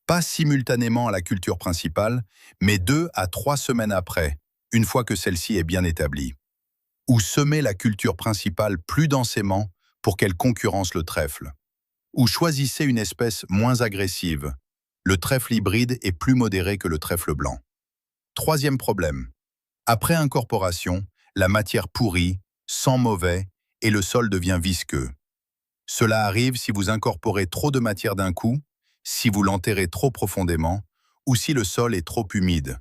Pas simultanément à la culture principale, mais 2 à 3 semaines après, une fois que celle-ci est bien établie. Ou semer la culture principale plus densément pour qu'elle concurrence le trèfle. Ou choisissez une espèce moins agressive. Le trèfle hybride est plus modéré que le trèfle blanc. Troisième problème. Après incorporation, la matière pourrit, sent mauvais et le sol devient visqueux. Cela arrive si vous incorporez trop de matière d'un coup, si vous l'enterrez trop profondément ou si le sol est trop humide.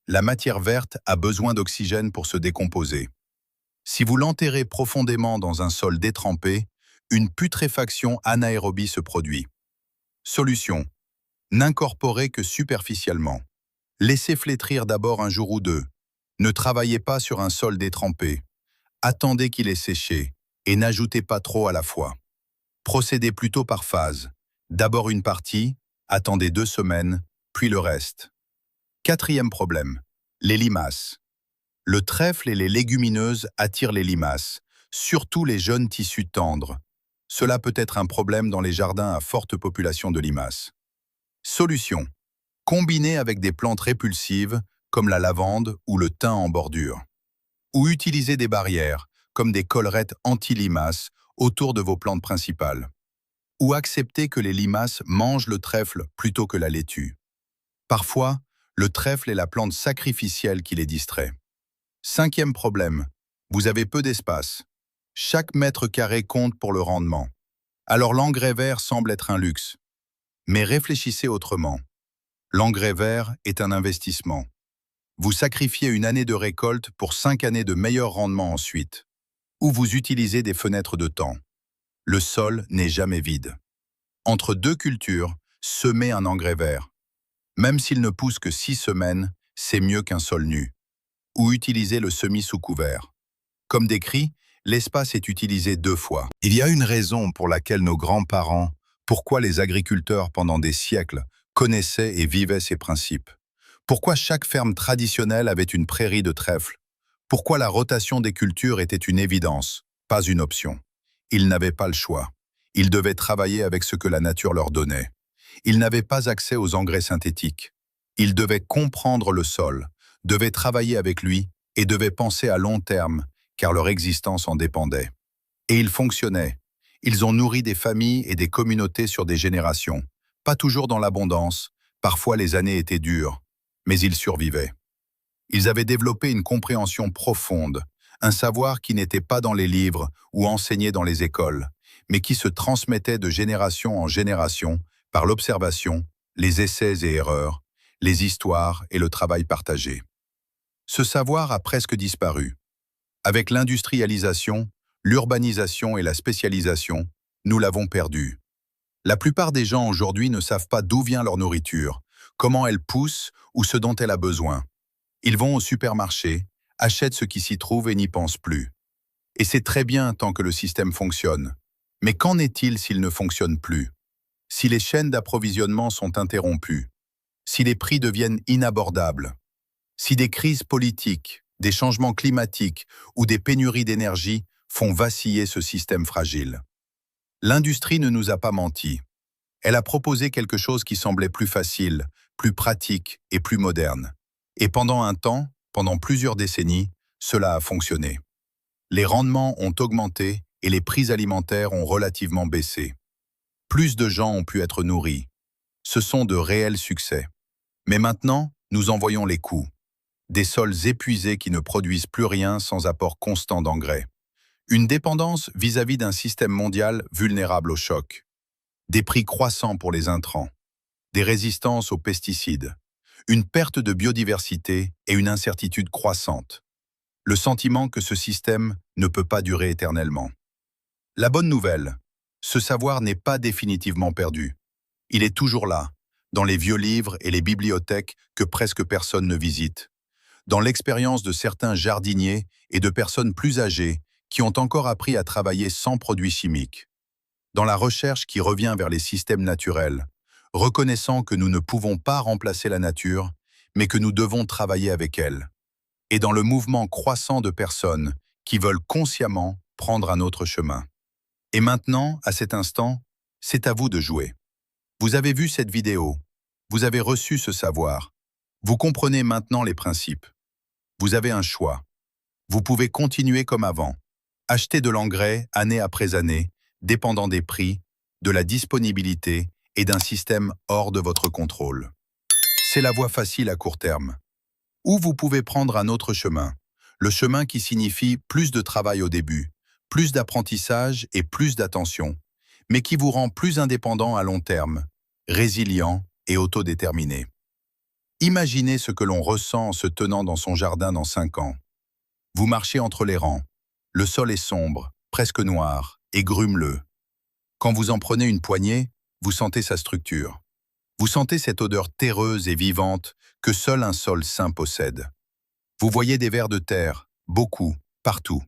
La matière verte a besoin d'oxygène pour se décomposer. Si vous l'enterrez profondément dans un sol détrempé, une putréfaction anaérobie se produit. Solution. N'incorporez que superficiellement. Laissez flétrir d'abord un jour ou 2. Ne travaillez pas sur un sol détrempé. Attendez qu'il ait séché et n'ajoutez pas trop à la fois. Procédez plutôt par phase. D'abord une partie, attendez 2 semaines, puis le reste. Quatrième problème, les limaces. Le trèfle et les légumineuses attirent les limaces, surtout les jeunes tissus tendres. Cela peut être un problème dans les jardins à forte population de limaces. Solution. Combinez avec des plantes répulsives comme la lavande ou le thym en bordure. Ou utilisez des barrières, comme des collerettes anti-limaces, autour de vos plantes principales. Ou acceptez que les limaces mangent le trèfle plutôt que la laitue. Parfois, le trèfle est la plante sacrificielle qui les distrait. Cinquième problème, vous avez peu d'espace. Chaque mètre carré compte pour le rendement. Alors l'engrais vert semble être un luxe. Mais réfléchissez autrement. L'engrais vert est un investissement. Vous sacrifiez une année de récolte pour 5 années de meilleur rendement ensuite. Ou vous utilisez des fenêtres de temps. Le sol n'est jamais vide. Entre 2 cultures, semez un engrais vert. Même s'il ne pousse que 6 semaines, c'est mieux qu'un sol nu. Ou utilisez le semis sous couvert. Comme décrit, l'espace est utilisé 2 fois. Il y a une raison pour laquelle nos grands-parents, pourquoi les agriculteurs pendant des siècles, connaissaient et vivaient ces principes. Pourquoi chaque ferme traditionnelle avait une prairie de trèfle. Pourquoi la rotation des cultures était une évidence, pas une option. Ils n'avaient pas le choix. Ils devaient travailler avec ce que la nature leur donnait. Ils n'avaient pas accès aux engrais synthétiques. Ils devaient comprendre le sol, devaient travailler avec lui et devaient penser à long terme, car leur existence en dépendait. Et ils fonctionnaient. Ils ont nourri des familles et des communautés sur des générations. Pas toujours dans l'abondance, parfois les années étaient dures, mais ils survivaient. Ils avaient développé une compréhension profonde, un savoir qui n'était pas dans les livres ou enseigné dans les écoles, mais qui se transmettait de génération en génération par l'observation, les essais et erreurs, les histoires et le travail partagé. Ce savoir a presque disparu. Avec l'industrialisation, l'urbanisation et la spécialisation, nous l'avons perdu. La plupart des gens aujourd'hui ne savent pas d'où vient leur nourriture, comment elle pousse ou ce dont elle a besoin. Ils vont au supermarché, achètent ce qui s'y trouve et n'y pensent plus. Et c'est très bien tant que le système fonctionne. Mais qu'en est-il s'il ne fonctionne plus? Si les chaînes d'approvisionnement sont interrompues? Si les prix deviennent inabordables? Si des crises politiques, des changements climatiques ou des pénuries d'énergie font vaciller ce système fragile? L'industrie ne nous a pas menti. Elle a proposé quelque chose qui semblait plus facile, plus pratique et plus moderne. Et pendant un temps, pendant plusieurs décennies, cela a fonctionné. Les rendements ont augmenté et les prix alimentaires ont relativement baissé. Plus de gens ont pu être nourris. Ce sont de réels succès. Mais maintenant, nous en voyons les coûts. Des sols épuisés qui ne produisent plus rien sans apport constant d'engrais. Une dépendance vis-à-vis d'un système mondial vulnérable au choc. Des prix croissants pour les intrants. Des résistances aux pesticides. Une perte de biodiversité et une incertitude croissante. Le sentiment que ce système ne peut pas durer éternellement. La bonne nouvelle, ce savoir n'est pas définitivement perdu. Il est toujours là, dans les vieux livres et les bibliothèques que presque personne ne visite. Dans l'expérience de certains jardiniers et de personnes plus âgées qui ont encore appris à travailler sans produits chimiques. Dans la recherche qui revient vers les systèmes naturels, reconnaissant que nous ne pouvons pas remplacer la nature, mais que nous devons travailler avec elle. Et dans le mouvement croissant de personnes qui veulent consciemment prendre un autre chemin. Et maintenant, à cet instant, c'est à vous de jouer. Vous avez vu cette vidéo, vous avez reçu ce savoir, vous comprenez maintenant les principes. Vous avez un choix. Vous pouvez continuer comme avant, acheter de l'engrais année après année, dépendant des prix, de la disponibilité et d'un système hors de votre contrôle. C'est la voie facile à court terme. Ou vous pouvez prendre un autre chemin, le chemin qui signifie plus de travail au début, plus d'apprentissage et plus d'attention, mais qui vous rend plus indépendant à long terme, résilient et autodéterminé. Imaginez ce que l'on ressent en se tenant dans son jardin dans 5 ans. Vous marchez entre les rangs. Le sol est sombre, presque noir et grumeleux. Quand vous en prenez une poignée, vous sentez sa structure. Vous sentez cette odeur terreuse et vivante que seul un sol sain possède. Vous voyez des vers de terre, beaucoup, partout.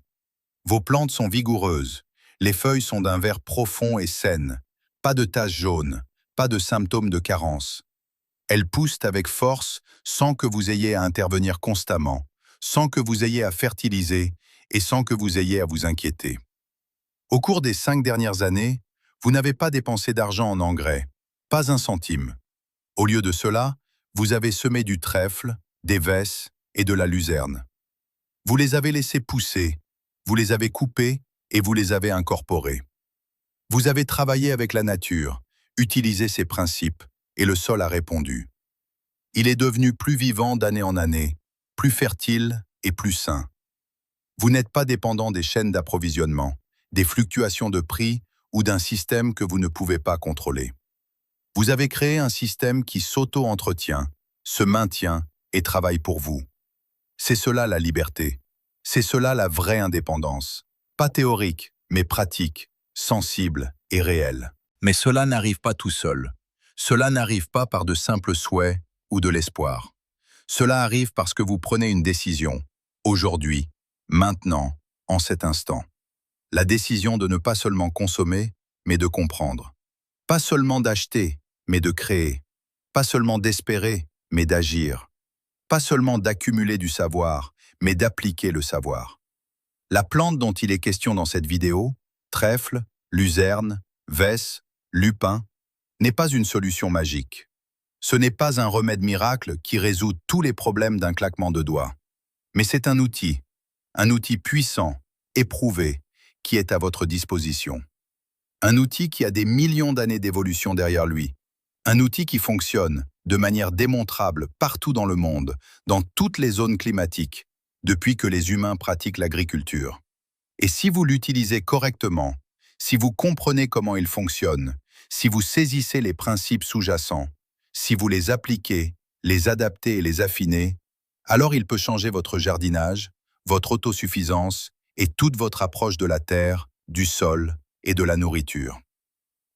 Vos plantes sont vigoureuses. Les feuilles sont d'un vert profond et saines. Pas de taches jaunes, pas de symptômes de carence. Elles poussent avec force sans que vous ayez à intervenir constamment, sans que vous ayez à fertiliser et sans que vous ayez à vous inquiéter. Au cours des 5 dernières années, vous n'avez pas dépensé d'argent en engrais, pas un centime. Au lieu de cela, vous avez semé du trèfle, des vesses et de la luzerne. Vous les avez laissés pousser, vous les avez coupés et vous les avez incorporés. Vous avez travaillé avec la nature, utilisé ses principes, et le sol a répondu. Il est devenu plus vivant d'année en année, plus fertile et plus sain. Vous n'êtes pas dépendant des chaînes d'approvisionnement, des fluctuations de prix ou d'un système que vous ne pouvez pas contrôler. Vous avez créé un système qui s'auto-entretient, se maintient et travaille pour vous. C'est cela la liberté. C'est cela la vraie indépendance. Pas théorique, mais pratique, sensible et réelle. Mais cela n'arrive pas tout seul. Cela n'arrive pas par de simples souhaits ou de l'espoir. Cela arrive parce que vous prenez une décision, aujourd'hui, maintenant, en cet instant. La décision de ne pas seulement consommer, mais de comprendre. Pas seulement d'acheter, mais de créer. Pas seulement d'espérer, mais d'agir. Pas seulement d'accumuler du savoir, mais d'appliquer le savoir. La plante dont il est question dans cette vidéo, trèfle, luzerne, vesse, lupin, n'est pas une solution magique. Ce n'est pas un remède miracle qui résout tous les problèmes d'un claquement de doigts. Mais c'est un outil puissant, éprouvé, qui est à votre disposition. Un outil qui a des millions d'années d'évolution derrière lui. Un outil qui fonctionne de manière démontrable partout dans le monde, dans toutes les zones climatiques, depuis que les humains pratiquent l'agriculture. Et si vous l'utilisez correctement, si vous comprenez comment il fonctionne, si vous saisissez les principes sous-jacents, si vous les appliquez, les adaptez et les affinez, alors il peut changer votre jardinage, votre autosuffisance et toute votre approche de la terre, du sol et de la nourriture.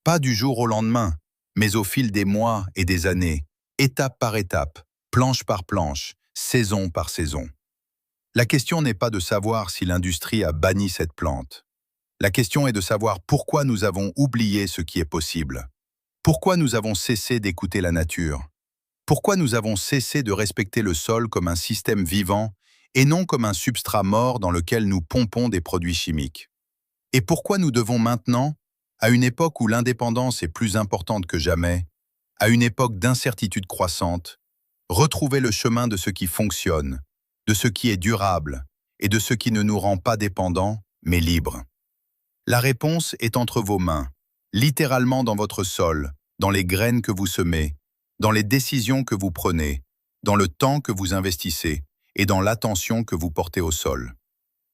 Pas du jour au lendemain, mais au fil des mois et des années, étape par étape, planche par planche, saison par saison. La question n'est pas de savoir si l'industrie a banni cette plante. La question est de savoir pourquoi nous avons oublié ce qui est possible. Pourquoi nous avons cessé d'écouter la nature. Pourquoi nous avons cessé de respecter le sol comme un système vivant et non comme un substrat mort dans lequel nous pompons des produits chimiques. Et pourquoi nous devons maintenant, à une époque où l'indépendance est plus importante que jamais, à une époque d'incertitude croissante, retrouver le chemin de ce qui fonctionne, de ce qui est durable et de ce qui ne nous rend pas dépendants, mais libres. La réponse est entre vos mains, littéralement dans votre sol, dans les graines que vous semez, dans les décisions que vous prenez, dans le temps que vous investissez et dans l'attention que vous portez au sol.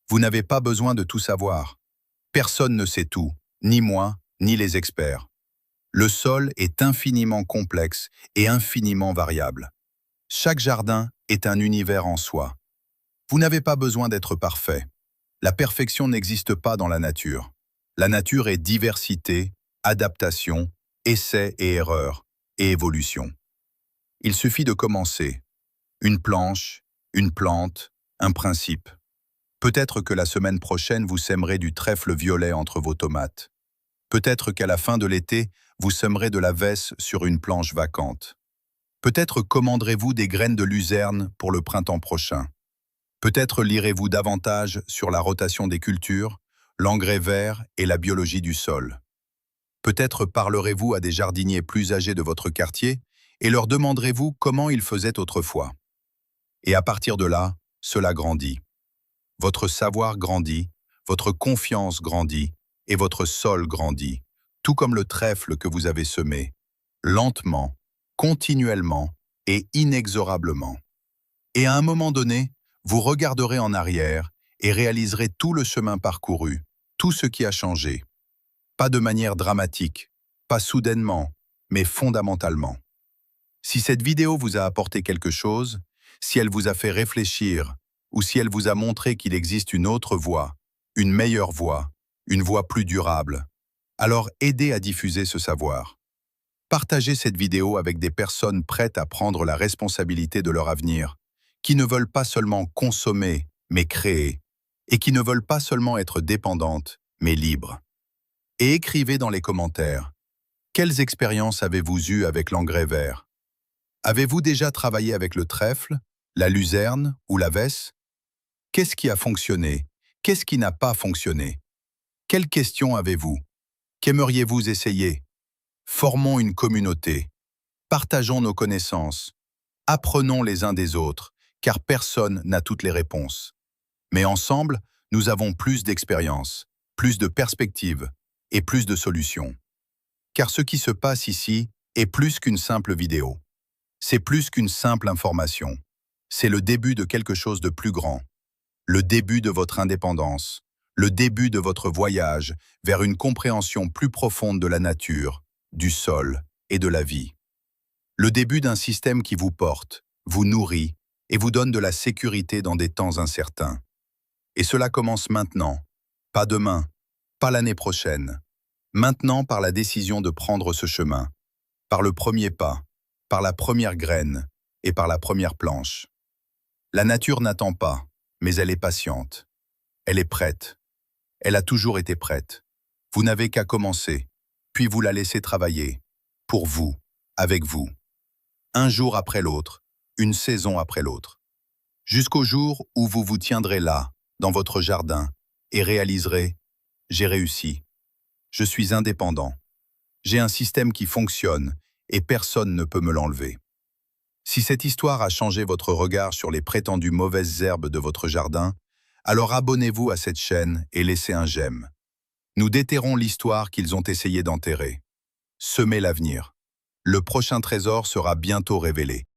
Vous n'avez pas besoin de tout savoir. Personne ne sait tout, ni moi, ni les experts. Le sol est infiniment complexe et infiniment variable. Chaque jardin est un univers en soi. Vous n'avez pas besoin d'être parfait. La perfection n'existe pas dans la nature. La nature est diversité, adaptation, essai et erreur, et évolution. Il suffit de commencer. Une planche, une plante, un principe. Peut-être que la semaine prochaine, vous sèmerez du trèfle violet entre vos tomates. Peut-être qu'à la fin de l'été, vous sèmerez de la vesse sur une planche vacante. Peut-être commanderez-vous des graines de luzerne pour le printemps prochain. Peut-être lirez-vous davantage sur la rotation des cultures, l'engrais vert et la biologie du sol. Peut-être parlerez-vous à des jardiniers plus âgés de votre quartier et leur demanderez-vous comment ils faisaient autrefois. Et à partir de là, cela grandit. Votre savoir grandit, votre confiance grandit et votre sol grandit, tout comme le trèfle que vous avez semé, lentement, continuellement et inexorablement. Et à un moment donné, vous regarderez en arrière et réaliserez tout le chemin parcouru, tout ce qui a changé. Pas de manière dramatique, pas soudainement, mais fondamentalement. Si cette vidéo vous a apporté quelque chose, si elle vous a fait réfléchir, ou si elle vous a montré qu'il existe une autre voie, une meilleure voie, une voie plus durable, alors aidez à diffuser ce savoir. Partagez cette vidéo avec des personnes prêtes à prendre la responsabilité de leur avenir, qui ne veulent pas seulement consommer, mais créer, et qui ne veulent pas seulement être dépendantes, mais libres. Et écrivez dans les commentaires, quelles expériences avez-vous eues avec l'engrais vert? Avez-vous déjà travaillé avec le trèfle, la luzerne ou la vesse? Qu'est-ce qui a fonctionné? Qu'est-ce qui n'a pas fonctionné? Quelles questions avez-vous? Qu'aimeriez-vous essayer? Formons une communauté. Partageons nos connaissances. Apprenons les uns des autres, car personne n'a toutes les réponses. Mais ensemble, nous avons plus d'expérience, plus de perspectives et plus de solutions. Car ce qui se passe ici est plus qu'une simple vidéo. C'est plus qu'une simple information. C'est le début de quelque chose de plus grand. Le début de votre indépendance, le début de votre voyage vers une compréhension plus profonde de la nature, du sol et de la vie. Le début d'un système qui vous porte, vous nourrit et vous donne de la sécurité dans des temps incertains. Et cela commence maintenant, pas demain, pas l'année prochaine. Maintenant par la décision de prendre ce chemin, par le premier pas, par la première graine et par la première planche. La nature n'attend pas, mais elle est patiente. Elle est prête. Elle a toujours été prête. Vous n'avez qu'à commencer, puis vous la laissez travailler. Pour vous, avec vous. Un jour après l'autre, une saison après l'autre. Jusqu'au jour où vous vous tiendrez là, dans votre jardin, et réaliserez « J'ai réussi. Je suis indépendant. J'ai un système qui fonctionne et personne ne peut me l'enlever. Si cette histoire a changé votre regard sur les prétendues mauvaises herbes de votre jardin, alors abonnez-vous à cette chaîne et laissez un j'aime. Nous déterrons l'histoire qu'ils ont essayé d'enterrer. Semez l'avenir. Le prochain trésor sera bientôt révélé.